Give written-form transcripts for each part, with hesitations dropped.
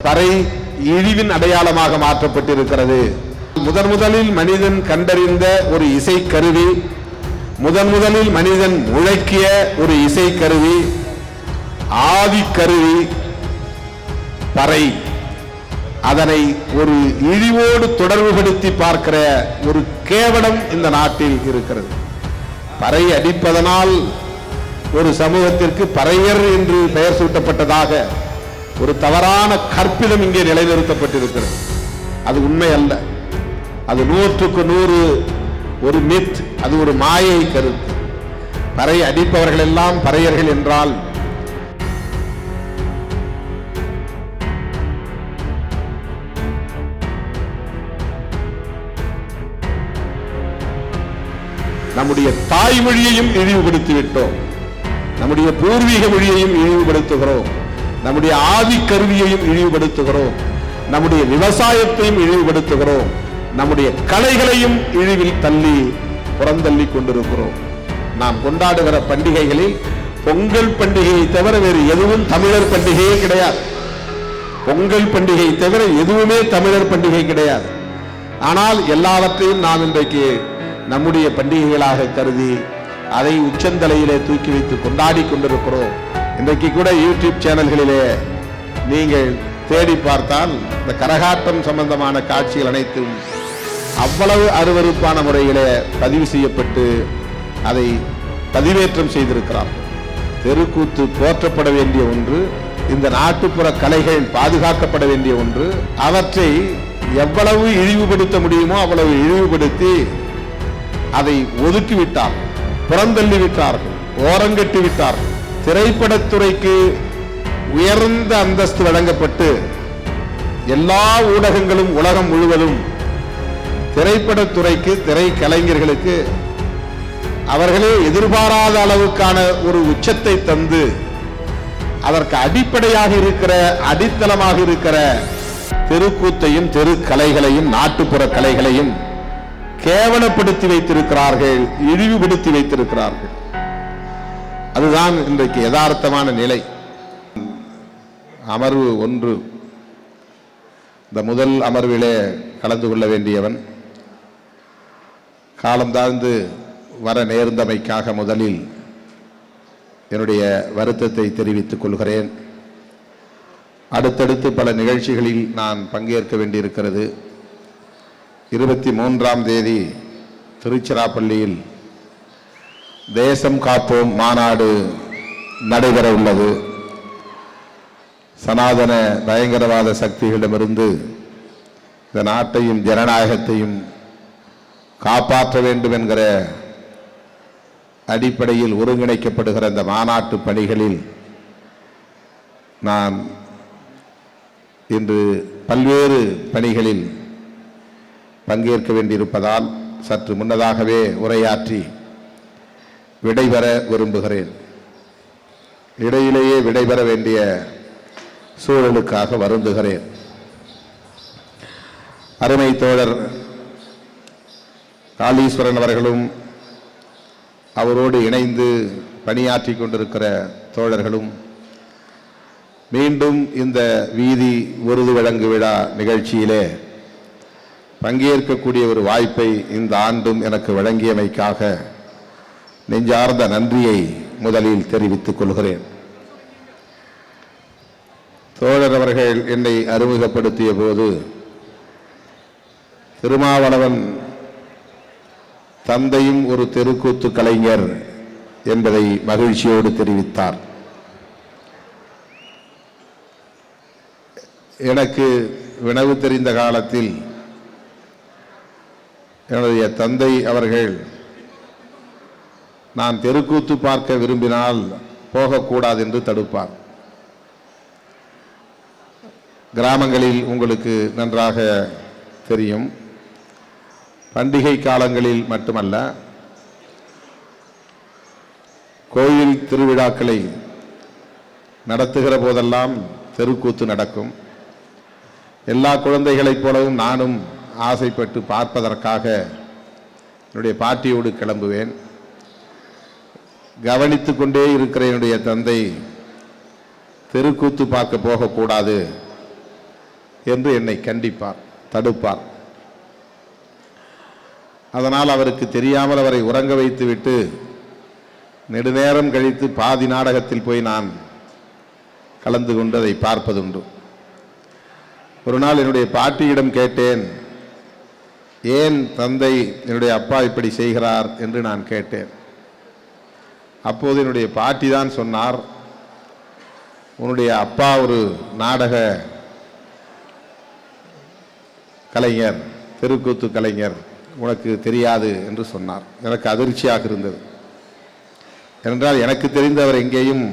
பறை இழிவின் அடையாளமாக மாற்றப்பட்டிருக்கிறது. முதலில் மனிதன் கண்டறிந்த ஒரு இசை கருவி, முதலில் மனிதன் முழக்கிய ஒரு இசை கருவி, ஆதி கருவி பறை. அதனை ஒரு இழிவோடு தொடர்புபடுத்தி பார்க்கிற ஒரு கேவலம் இந்த நாட்டில் இருக்கிறது. பறை அடிப்பதனால் ஒரு சமூகத்திற்கு பறையர் என்று பெயர் சூட்டப்பட்டதாக ஒரு தவறான கற்பிதம் இங்கே நிலைநிறுத்தப்பட்டிருக்கிறது. அது உண்மை அல்ல. அது 100க்கு 100 ஒரு மித், அது ஒரு மாயை கருத்து. பறை அடிப்பவர்கள் எல்லாம் பறையர்கள் என்றால் நம்முடைய தாய்மொழியையும் இழிவுபடுத்தி விட்டோம், நம்முடைய பூர்வீக மொழியையும் இழிவுபடுத்துகிறோம், நம்முடைய ஆதி கருவியையும் இழிவுபடுத்துகிறோம், நம்முடைய விவசாயத்தையும் இழிவுபடுத்துகிறோம், நம்முடைய கலைகளையும் இழிவில் தள்ளி புறந்தள்ளி கொண்டிருக்கிறோம். நாம் கொண்டாடுகிற பண்டிகைகளில் பொங்கல் பண்டிகையை தவிர வேறு எதுவும் தமிழர் பண்டிகையே கிடையாது. பொங்கல் பண்டிகை தவிர எதுவுமே தமிழர் பண்டிகை கிடையாது. ஆனால் எல்லாவற்றையும் நாம் இன்றைக்கு நம்முடைய பண்டிகைகளாக கருதி அதை உச்சந்தலையிலே தூக்கி வைத்து கொண்டாடி கொண்டிருக்கிறோம். இன்றைக்கு கூட யூடியூப் சேனல்களிலே நீங்கள் தேடி பார்த்தால் இந்த கரகாட்டம் சம்பந்தமான காட்சிகள் அனைத்தும் அவ்வளவு அருவருப்பான முறையிலே பதிவு செய்யப்பட்டு அதை பதிவேற்றம் செய்திருக்கிறார்கள். தெருக்கூத்து போற்றப்பட வேண்டிய ஒன்று, இந்த நாட்டுப்புற கலைகள் பாதுகாக்கப்பட வேண்டிய ஒன்று. அவற்றை எவ்வளவு இழிவுபடுத்த முடியுமோ அவ்வளவு இழிவுபடுத்தி அதை ஒதுக்கிவிட்டார்கள், புறந்தள்ளி விட்டார்கள், ஓரங்கட்டி விட்டார்கள். திரைப்படத்துறைக்கு உயர்ந்த அந்தஸ்து வழங்கப்பட்டு எல்லா ஊடகங்களும் உலகம் முழுவதும் திரைப்படத்துறைக்கு, திரைக்கலைஞர்களுக்கு அவர்களே எதிர்பாராத அளவுக்கான ஒரு உச்சத்தை தந்து அதற்கு அடிப்படையாக இருக்கிற, அடித்தளமாக இருக்கிற தெருக்கூத்தையும் தெருக்கலைகளையும் நாட்டுப்புற கலைகளையும் கேவலப்படுத்தி வைத்திருக்கிறார்கள், இழிவுபடுத்தி வைத்திருக்கிறார்கள். அதுதான் இன்றைக்கு யதார்த்தமான நிலை. அமர்வு 1, இந்த முதல் அமர்விலே கலந்து கொள்ள வேண்டியவன் காலம் தாழ்ந்து வர நேர்ந்தமைக்காக முதலில் என்னுடைய வருத்தத்தை தெரிவித்துக் கொள்கிறேன். அடுத்தடுத்து பல நிகழ்ச்சிகளில் நான் பங்கேற்க வேண்டியிருக்கிறது. 23ஆம் தேதி திருச்சிராப்பள்ளியில் தேசம் காப்போம் மாநாடு நடைபெற உள்ளது. சனாதன பயங்கரவாத சக்திகளிடமிருந்து இந்த நாட்டையும் ஜனநாயகத்தையும் காப்பாற்ற வேண்டும் என்கிற அடிப்படையில் ஒருங்கிணைக்கப்படுகிற இந்த மாநாட்டு பணிகளில் நான் இன்று பல்வேறு பணிகளில் பங்கேற்க வேண்டியிருப்பதால் சற்று முன்னதாகவே உரையாற்றி விடைபெற விரும்புகிறேன். இடையிலேயே விடைபெற வேண்டிய சூழலுக்காக வருந்துகிறேன். அருமை தோழர் காளீஸ்வரன் அவர்களும் அவரோடு இணைந்து பணியாற்றி கொண்டிருக்கிற தோழர்களும் மீண்டும் இந்த வீதி விருது வழங்கு விழா நிகழ்ச்சியிலே பங்கேற்கக்கூடிய ஒரு வாய்ப்பை இந்த ஆண்டும் எனக்கு வழங்கியமைக்காக நெஞ்சார்ந்த நன்றியை முதலில் தெரிவித்துக் கொள்கிறேன். தோழர் அவர்கள் என்னை அறிமுகப்படுத்திய போது திருமாவளவன் தந்தையும் ஒரு தெருக்கூத்து கலைஞர் என்பதை மகிழ்ச்சியோடு தெரிவித்தார். எனக்கு வினவு தெரிந்த காலத்தில் என்னுடைய தந்தை அவர்கள் நான் தெருக்கூத்து பார்க்க விரும்பினால் போகக்கூடாது என்று தடுப்பார். கிராமங்களில் உங்களுக்கு நன்றாக தெரியும், பண்டிகை காலங்களில் மட்டுமல்ல, கோயில் திருவிழாக்களை நடத்துகிற போதெல்லாம் தெருக்கூத்து நடக்கும். எல்லா குழந்தைகளைப் போலவும் நானும் ஆசைப்பட்டு பார்ப்பதற்காக என்னுடைய பாட்டியோடு கிளம்புவேன். கவனித்து கொண்டே இருக்கிற என்னுடைய தந்தை தெருக்கூத்து பார்க்க போகக்கூடாது, என்று என்னை கண்டிப்பார், தடுப்பார். அதனால் அவருக்கு தெரியாமல் அவரை உறங்க வைத்துவிட்டு நெடுநேரம் கழித்து பாதி நாடகத்தில் போய் நான் கலந்து கொண்டு அதை பார்ப்பதுண்டு. ஒரு நாள் என்னுடைய பாட்டியிடம் கேட்டேன், ஏன் தந்தை என்னுடைய அப்பா இப்படி செய்கிறார் என்று நான் கேட்டேன். அப்போது என்னுடைய பாட்டி தான் சொன்னார், உன்னுடைய அப்பா ஒரு நாடக கலைஞர், தெருக்கூத்து கலைஞர், உனக்கு தெரியாது என்று சொன்னார். எனக்கு அதிர்ச்சியாக இருந்தது. ஏனென்றால் எனக்கு தெரிந்தவர் எங்கேயும்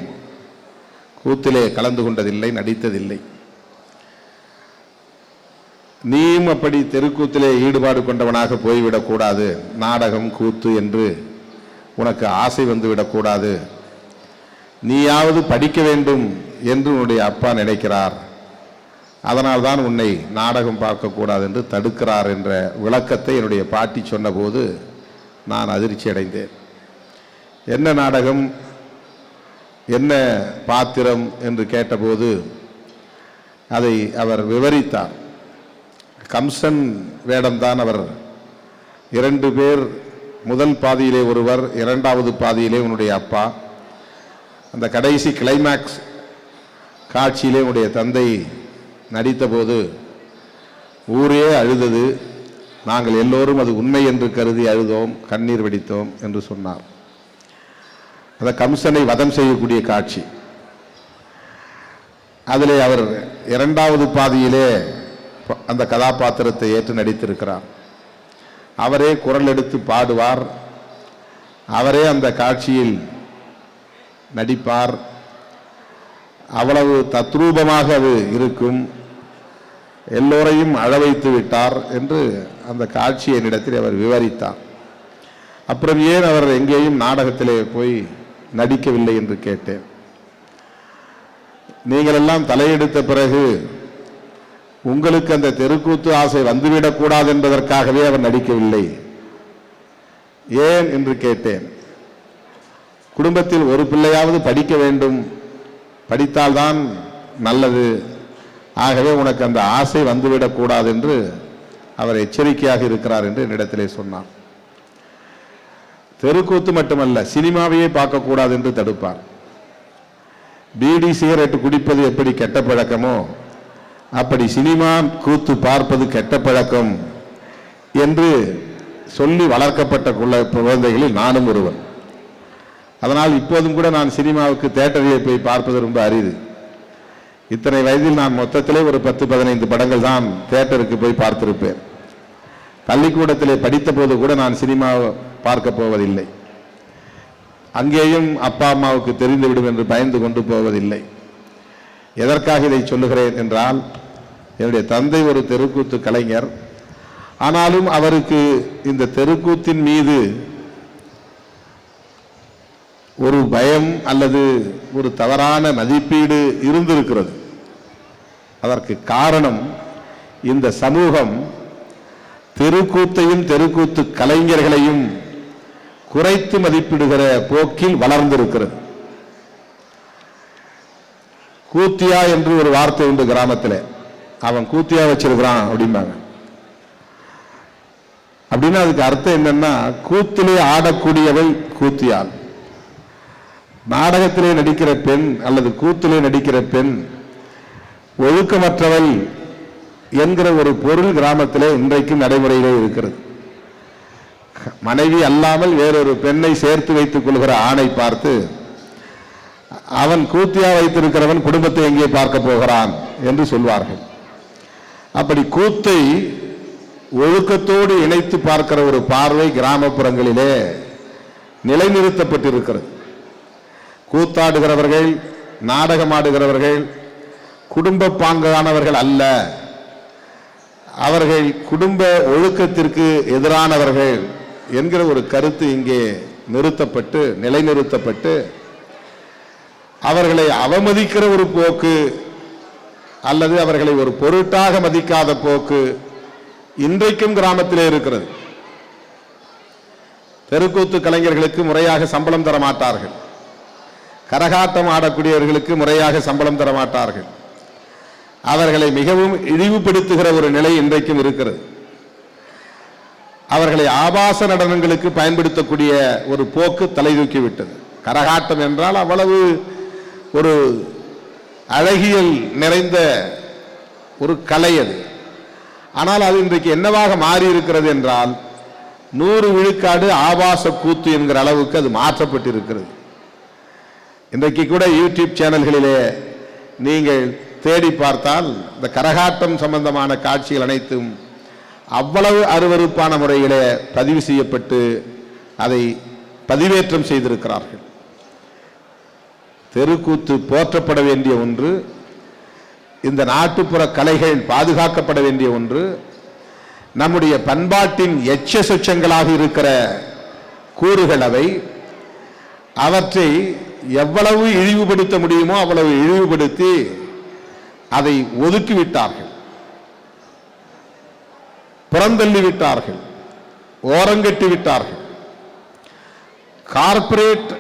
கூத்திலே கலந்து கொண்டதில்லை, நடித்ததில்லை. நீயும் அப்படி தெருக்கூத்திலே ஈடுபாடு கொண்டவனாக போய்விடக்கூடாது, நாடகம் கூத்து என்று உனக்கு ஆசை வந்துவிடக்கூடாது, நீயாவது படிக்க வேண்டும் என்று உன்னுடைய அப்பா நினைக்கிறார், அதனால்தான் உன்னை நாடகம் பார்க்கக்கூடாது என்று தடுக்கிறார் என்ற விளக்கத்தை என்னுடைய பாட்டி சொன்னபோது நான் அதிர்ச்சி அடைந்தேன். என்ன நாடகம், என்ன பாத்திரம் என்று கேட்டபோது அதை அவர் விவரித்தார். கம்சன் வேடம்தான் அவர். 2 பேர், முதல் பாதியிலே ஒருவர், இரண்டாவது பாதியிலே உன்னுடைய அப்பா. அந்த கடைசி கிளைமேக்ஸ் காட்சியிலே உன்னுடைய தந்தை நடித்தபோது ஊரே அழுதது. நாங்கள் எல்லோரும் அது உண்மை என்று கருதி அழுதோம், கண்ணீர் வெடித்தோம் என்று சொன்னார். அந்த கம்சனை வதம் செய்யக்கூடிய காட்சி. அதிலே அவர் இரண்டாவது பாதியிலே அந்த கதாபாத்திரத்தை ஏற்று நடித்திருக்கிறார். அவரே குரல் எடுத்து பாடுவார், அவரே அந்த காட்சியில் நடிப்பார். அவ்வளவு தத்ரூபமாக அது இருக்கும். எல்லோரையும் அழ வைத்து விட்டார் என்று அந்த காட்சியை என்னிடத்தில் அவர் விவரித்தார். அப்புறம் ஏன் அவர் எங்கேயும் நாடகத்திலே போய் நடிக்கவில்லை என்று கேட்டேன். நீங்கள் எல்லாம் தலையெடுத்த பிறகு உங்களுக்கு அந்த தெருக்கூத்து ஆசை வந்துவிடக்கூடாது என்பதற்காகவே அவர் நடிக்கவில்லை. ஏன் என்று கேட்டேன். குடும்பத்தில் ஒரு பிள்ளையாவது படிக்க வேண்டும், படித்தால்தான் நல்லது, ஆகவே உனக்கு அந்த ஆசை வந்துவிடக்கூடாது என்று அவர் எச்சரிக்கையாக இருக்கிறார் என்று என்னிடத்திலே சொன்னார். தெருக்கூத்து மட்டுமல்ல, சினிமாவையே பார்க்கக்கூடாது என்று தடுப்பார். பீடி சிகரெட் குடிப்பது எப்படி கெட்ட பழக்கமோ அப்படி சினிமா கூத்து பார்ப்பது கெட்ட பழக்கம் என்று சொல்லி வளர்க்கப்பட்ட குழந்தைகளில் நானும் ஒருவன். அதனால் இப்போதும் கூட நான் சினிமாவுக்கு தியேட்டரிலே போய் பார்ப்பது ரொம்ப அரிது. இத்தனை வயதில் நான் மொத்தத்திலே ஒரு 10-15 படங்கள் தான் தியேட்டருக்கு போய் பார்த்திருப்பேன். பள்ளிக்கூடத்திலே படித்த போது கூட நான் சினிமா பார்க்க போவதில்லை. அங்கேயும் அப்பா அம்மாவுக்கு தெரிந்துவிடும் என்று பயந்து கொண்டு போவதில்லை. எதற்காக இதை சொல்லுகிறேன் என்றால், என்னுடைய தந்தை ஒரு தெருக்கூத்து கலைஞர். ஆனாலும் அவருக்கு இந்த தெருக்கூத்தின் மீது ஒரு பயம் அல்லது ஒரு தவறான மதிப்பீடு இருந்திருக்கிறது. அதற்கு காரணம், இந்த சமூகம் தெருக்கூத்தையும் தெருக்கூத்து கலைஞர்களையும் குறைத்து மதிப்பிடுகிற போக்கில் வளர்ந்திருக்கிறது. கூத்தியா என்று ஒரு வார்த்தை உண்டு கிராமத்தில். அவன் கூத்தியா வச்சிருக்கிறான் அப்படிம்பாங்க. அப்படின்னா அதுக்கு அர்த்தம் என்னன்னா, கூத்திலே ஆடக்கூடியவள் கூத்தியால், நாடகத்திலே நடிக்கிற பெண் அல்லது கூத்திலே நடிக்கிற பெண் ஒழுக்கமற்றவள் என்கிற ஒரு பொருள் கிராமத்திலே இன்றைக்கும் நடைமுறையிலே இருக்கிறது. மனைவி அல்லாமல் வேறொரு பெண்ணை சேர்த்து வைத்துக் கொள்கிற ஆணை பார்த்து, அவன் கூத்தியா வைத்திருக்கிறவன் குடும்பத்தை எங்கே பார்க்க போகிறான் என்று சொல்வார்கள். அப்படி கூத்தை ஒழுக்கத்தோடு இணைத்து பார்க்கிற ஒரு பார்வை கிராமப்புறங்களிலே நிலைநிறுத்தப்பட்டிருக்கிறது. கூத்தாடுகிறவர்கள், நாடகமாடுகிறவர்கள் குடும்ப பாங்கானவர்கள் அல்ல, அவர்கள் குடும்ப ஒழுக்கத்திற்கு எதிரானவர்கள் என்கிற ஒரு கருத்து இங்கே நிறுத்தப்பட்டு நிலைநிறுத்தப்பட்டு அவர்களை அவமதிக்கிற ஒரு போக்கு அல்லது அவர்களை ஒரு பொருட்டாக மதிக்காத போக்கு இன்றைக்கும் கிராமத்திலே இருக்கிறது. தெருக்கூத்து கலைஞர்களுக்கு முறையாக சம்பளம் தர மாட்டார்கள். கரகாட்டம் ஆடக்கூடியவர்களுக்கு முறையாக சம்பளம் தர மாட்டார்கள். அவர்களை மிகவும் இழிவுபடுத்துகிற ஒரு நிலை இன்றைக்கும் இருக்கிறது. அவர்களை ஆபாச நடனங்களுக்கு பயன்படுத்தக்கூடிய ஒரு போக்கு தலை தூக்கிவிட்டது. கரகாட்டம் என்றால் அவ்வளவு ஒரு அழகியல் நிறைந்த ஒரு கலை அது. ஆனால் அது இன்றைக்கு என்னவாக மாறி இருக்கிறது என்றால் 100 விழுக்காடு ஆபாச கூத்து என்கிற அளவுக்கு அது மாற்றப்பட்டிருக்கிறது. இன்றைக்கு கூட யூடியூப் சேனல்களிலே நீங்கள் தேடி பார்த்தால் இந்த கரகாட்டம் சம்பந்தமான காட்சிகள் அனைத்தும் அவ்வளவு அருவருப்பான முறையிலே பதிவு செய்யப்பட்டு அதை பதிவேற்றம் செய்திருக்கிறார்கள். தெருக்கூத்து போற்றப்பட வேண்டிய ஒன்று, இந்த நாட்டுப்புற கலைகள் பாதுகாக்கப்பட வேண்டிய ஒன்று, நம்முடைய பண்பாட்டின் எச்ச சொச்சங்களாக இருக்கிற கூறுகள் அவை. அவற்றை எவ்வளவு இழிவுபடுத்த முடியுமோ அவ்வளவு இழிவுபடுத்தி அதை ஒதுக்கிவிட்டார்கள், புறந்தள்ளி விட்டார்கள், ஓரங்கட்டி விட்டார்கள். கார்ப்பரேட்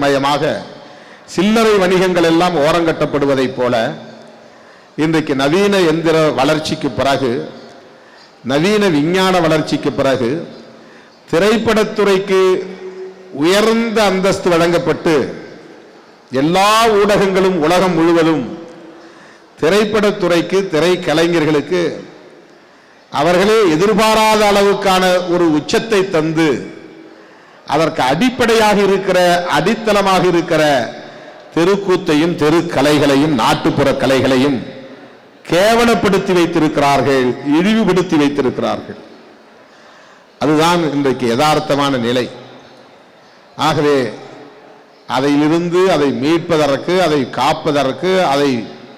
மயமாக சில்லறை வணிகங்கள் எல்லாம் ஓரங்கட்டப்படுவதைப் போல இன்றைக்கு நவீன எந்திர வளர்ச்சிக்கு பிறகு, நவீன விஞ்ஞான வளர்ச்சிக்கு பிறகு திரைப்படத்துறைக்கு உயர்ந்த அந்தஸ்து வழங்கப்பட்டு எல்லா ஊடகங்களும் உலகம் முழுவதும் திரைப்படத்துறைக்கு, திரைக்கலைஞர்களுக்கு அவர்களே எதிர்பாராத அளவுக்கான ஒரு உச்சத்தை தந்து அதற்கு அடிப்படையாக இருக்கிற, அடித்தளமாக இருக்கிற தெருக்கூத்தையும் தெருக்கலைகளையும் நாட்டுப்புற கலைகளையும் கேவலப்படுத்தி வைத்திருக்கிறார்கள், இழிவுபடுத்தி வைத்திருக்கிறார்கள். அதுதான் இன்றைக்கு யதார்த்தமான நிலை. ஆகவே அதிலிருந்து அதை மீட்பதற்கு, அதை காப்பதற்கு, அதை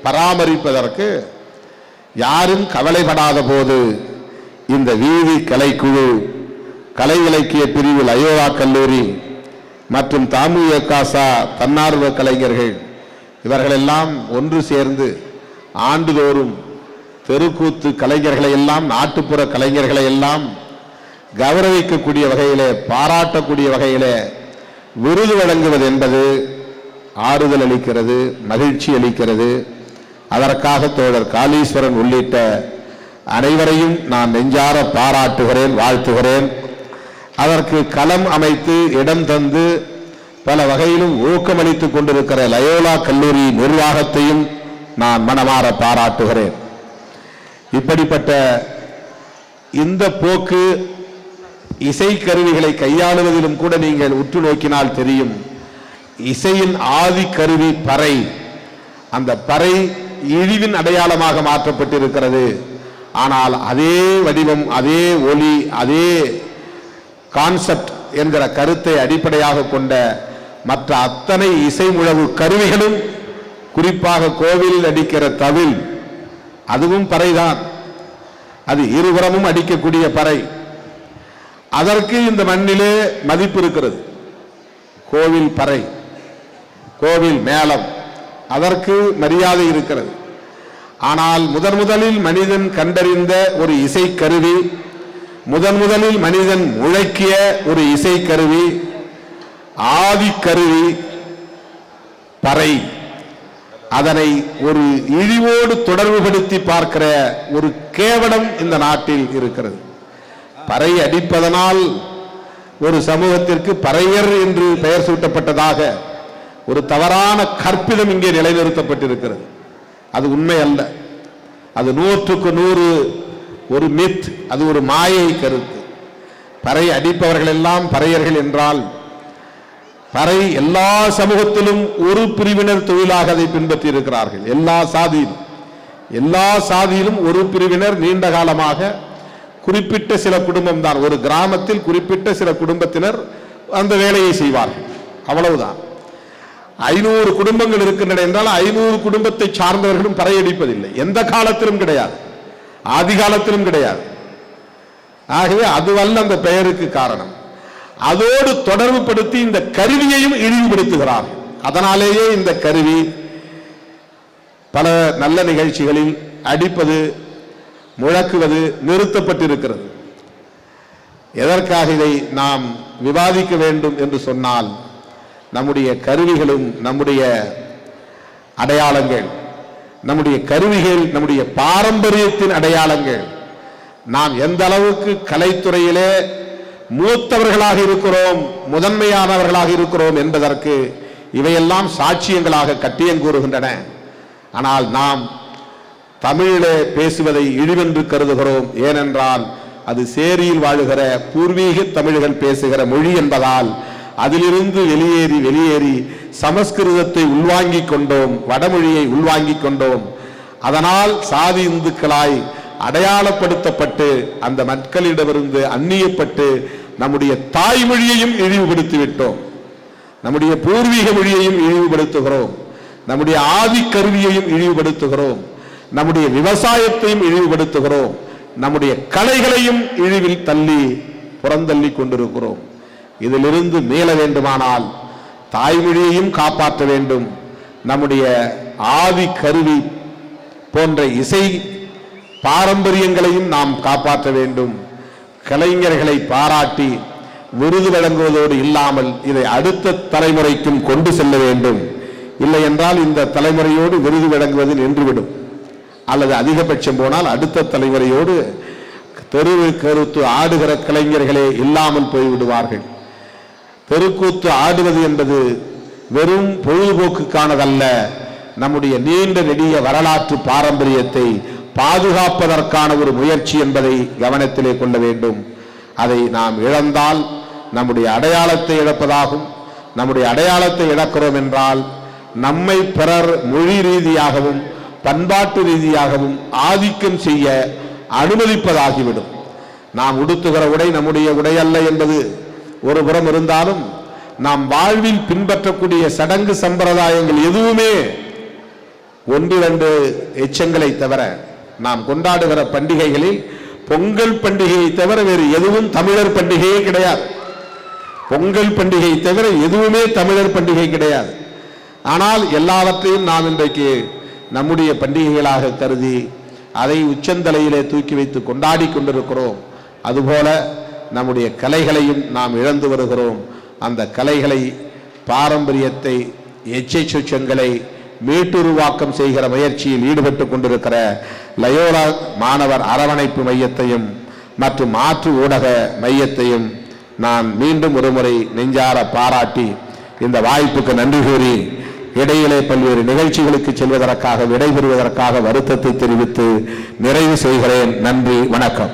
பராமரிப்பதற்கு யாரும் கவலைப்படாத போது இந்த வீதி கலைக்குழு, கலை இலக்கிய பிரிவு லயோலா கல்லூரி மற்றும் தாமுயகாசா தன்னார்வ கலைஞர்கள் இவர்களெல்லாம் ஒன்று சேர்ந்து ஆண்டுதோறும் தெருக்கூத்து கலைஞர்களை எல்லாம், நாட்டுப்புற கலைஞர்களை எல்லாம் கௌரவிக்கக்கூடிய வகையிலே, பாராட்டக்கூடிய வகையிலே விருது வழங்குவது என்பது ஆறுதல் அளிக்கிறது, மகிழ்ச்சி அளிக்கிறது. அதற்காக தோழர் காளீஸ்வரன் உள்ளிட்ட அனைவரையும் நான் நெஞ்சார பாராட்டுகிறேன், வாழ்த்துகிறேன். அதற்கு களம் அமைத்து இடம் தந்து பல வகையிலும் ஊக்கமளித்துக் கொண்டிருக்கிற லயோலா கல்லூரி நிர்வாகத்தையும் நான் மனமாற பாராட்டுகிறேன். இப்படிப்பட்ட இந்த போக்கு இசைக்கருவிகளை கையாளுவதிலும் கூட நீங்கள் உற்று நோக்கினால் தெரியும். இசையின் ஆதி கருவி பறை. அந்த பறை இழிவின் அடையாளமாக மாற்றப்பட்டிருக்கிறது. ஆனால் அதே வடிவம், அதே ஒலி, அதே கான்செப்ட் என்கிற கருத்தை அடிப்படையாக கொண்ட மற்ற அத்தனை இசை முழவு கருவிகளும், குறிப்பாக கோவிலில் அடிக்கிற தவில், அதுவும் பறைதான். அது இருபுறமும் அடிக்கக்கூடிய பறை. அதற்கு இந்த மண்ணிலே மதிப்பு இருக்கிறது. கோவில் பறை, கோவில் மேளம், அதற்கு மரியாதை இருக்கிறது. ஆனால் முதலில் மனிதன் கண்டறிந்த ஒரு இசைக்கருவி, முதலில் மனிதன் முழக்கிய ஒரு இசைக்கருவி, ஆதிக்கருவி பறை. அதனை ஒரு இழிவோடு தொடர்புபடுத்தி பார்க்கிற ஒரு கேவலம் இந்த நாட்டில் இருக்கிறது. பறை அடிப்பதனால் ஒரு சமூகத்திற்கு பறையர் என்று பெயர் சூட்டப்பட்டதாக ஒரு தவறான கற்பிதம் இங்கே நிலைநிறுத்தப்பட்டிருக்கிறது. அது உண்மை அல்ல. அது 100க்கு 100 ஒரு மித், அது ஒரு மாயை கருத்து. பறை அடிப்பவர்கள் எல்லாம் பறையர்கள் என்றால், பறை எல்லா சமூகத்திலும் ஒரு பிரிவினர் தொழிலாக அதை பின்பற்றி இருக்கிறார்கள். எல்லா சாதியிலும் ஒரு பிரிவினர் நீண்ட காலமாக, குறிப்பிட்ட சில குடும்பம் தான், ஒரு கிராமத்தில் குறிப்பிட்ட சில குடும்பத்தினர் அந்த வேலையை செய்வார்கள், அவ்வளவுதான். 500 குடும்பங்கள் இருக்கின்றன என்றால் 500 குடும்பத்தை சார்ந்தவர்களும் பறையடிப்பதில்லை. எந்த காலத்திலும் கிடையாது, ஆதி காலத்திலும் கிடையாது. ஆகவே அதுவல்ல அந்த பெயருக்கு காரணம். அதோடு தொடர்பு படுத்தி இந்த கருவியையும் இழிவுபடுத்துகிறார்கள். அதனாலேயே இந்த கருவி பல நல்ல நிகழ்ச்சிகளில் அடிப்பது, முழக்குவது நிறுத்தப்பட்டிருக்கிறது. எதற்காக இதை நாம் விவாதிக்க வேண்டும் என்று சொன்னால், நம்முடைய கருவிகளும் நம்முடைய அடையாளங்கள், நம்முடைய கருவிகள், நம்முடைய பாரம்பரியத்தின் அடையாளங்கள். நாம் எந்த அளவுக்கு கலைத்துறையிலே மூத்தவர்களாக இருக்கிறோம், முதன்மையானவர்களாக இருக்கிறோம் என்பதற்கு இவையெல்லாம் சாட்சியங்களாக கட்டியங்கூறுகின்றன. ஆனால் நாம் தமிழிலே பேசுவதை இழிவென்று கருதுகிறோம். ஏனென்றால் அது சேரியில் வாழுகிற பூர்வீக தமிழர்கள் பேசுகிற மொழி என்பதால் அதிலிருந்து வெளியேறி சமஸ்கிருதத்தை உள்வாங்கிக் கொண்டோம், வடமொழியை உள்வாங்கிக் கொண்டோம். அதனால் சாதி இந்துக்களாய் அடையாளப்படுத்தப்பட்டு அந்த மக்களிடமிருந்து அந்நியப்பட்டு நம்முடைய தாய்மொழியையும் இழிவுபடுத்திவிட்டோம், நம்முடைய பூர்வீக மொழியையும் இழிவுபடுத்துகிறோம், நம்முடைய ஆதி கருவியையும் இழிவுபடுத்துகிறோம், நம்முடைய விவசாயத்தையும் இழிவுபடுத்துகிறோம், நம்முடைய கலைகளையும் இழிவில் தள்ளி புறந்தள்ளி கொண்டிருக்கிறோம். இதிலிருந்து மீள வேண்டுமானால் தாய்மொழியையும் காப்பாற்ற வேண்டும், நம்முடைய ஆதி கருவி போன்ற இசை பாரம்பரியங்களையும் நாம் காப்பாற்ற வேண்டும். கலைஞர்களை பாராட்டி விருது வழங்குவதோடு இல்லாமல் இதை அடுத்த தலைமுறைக்கும் கொண்டு செல்ல வேண்டும். இல்லை என்றால் இந்த தலைமுறையோடு விருது வழங்குவது நின்றுவிடும், அல்லது அதிகபட்சம் போனால் அடுத்த தலைமுறையோடு தெருவு கருத்து ஆடுகிற கலைஞர்களே இல்லாமல் போய்விடுவார்கள். தெருக்கூத்து ஆடுவது என்பது வெறும் பொழுதுபோக்குக்கானதல்ல, நம்முடைய நீண்ட நெடிய வரலாற்று பாரம்பரியத்தை பாதுகாப்பதற்கான ஒரு முயற்சி என்பதை கவனத்திலே கொள்ள வேண்டும். அதை நாம் இழந்தால் நம்முடைய அடையாளத்தை இழப்பதாகும். நம்முடைய அடையாளத்தை இழக்கிறோம் என்றால் நம்மை பிறர் மொழி ரீதியாகவும் பண்பாட்டு ரீதியாகவும் ஆதிக்கம் செய்ய அனுமதிப்பதாகிவிடும். நாம் உடுத்துகிற உடை நம்முடைய உடை அல்ல என்பது ஒரு புறம் இருந்தாலும், நாம் வாழ்வில் பின்பற்றக்கூடிய சடங்கு சம்பிரதாயங்கள் எதுவுமே ஒன்று இரண்டு எச்சங்களை தவிர, நாம் கொண்டாடுகிற பண்டிகைகளில் பொங்கல் பண்டிகையை தவிர வேறு எதுவும் தமிழர் பண்டிகையே கிடையாது. பொங்கல் பண்டிகை தவிர எதுவுமே தமிழர் பண்டிகை கிடையாது. ஆனால் எல்லாவற்றையும் நாம் இன்றைக்கு நம்முடைய பண்டிகைகளாக கருதி அதை உச்சந்தலையிலே தூக்கி வைத்து கொண்டாடி கொண்டிருக்கிறோம். அதுபோல நம்முடைய கலைகளையும் நாம் இழந்து வருகிறோம். அந்த கலைகளை, பாரம்பரியத்தை, எச்சை சொச்சங்களை மீட்டுருவாக்கம் செய்கிற முயற்சியில் ஈடுபட்டு கொண்டிருக்கிற லயோலா மாணவர் அரவணைப்பு மையத்தையும் மற்றும் மாற்று ஊடக மையத்தையும் நான் மீண்டும் ஒருமுறை நெஞ்சார பாராட்டி இந்த வாய்ப்புக்கு நன்றி கூறி இடையிலே பல்வேறு நிகழ்ச்சிகளுக்கு செல்வதற்காக விடைபெறுவதற்காக வருத்தத்தை தெரிவித்து நிறைவு செய்கிறேன். நன்றி, வணக்கம்.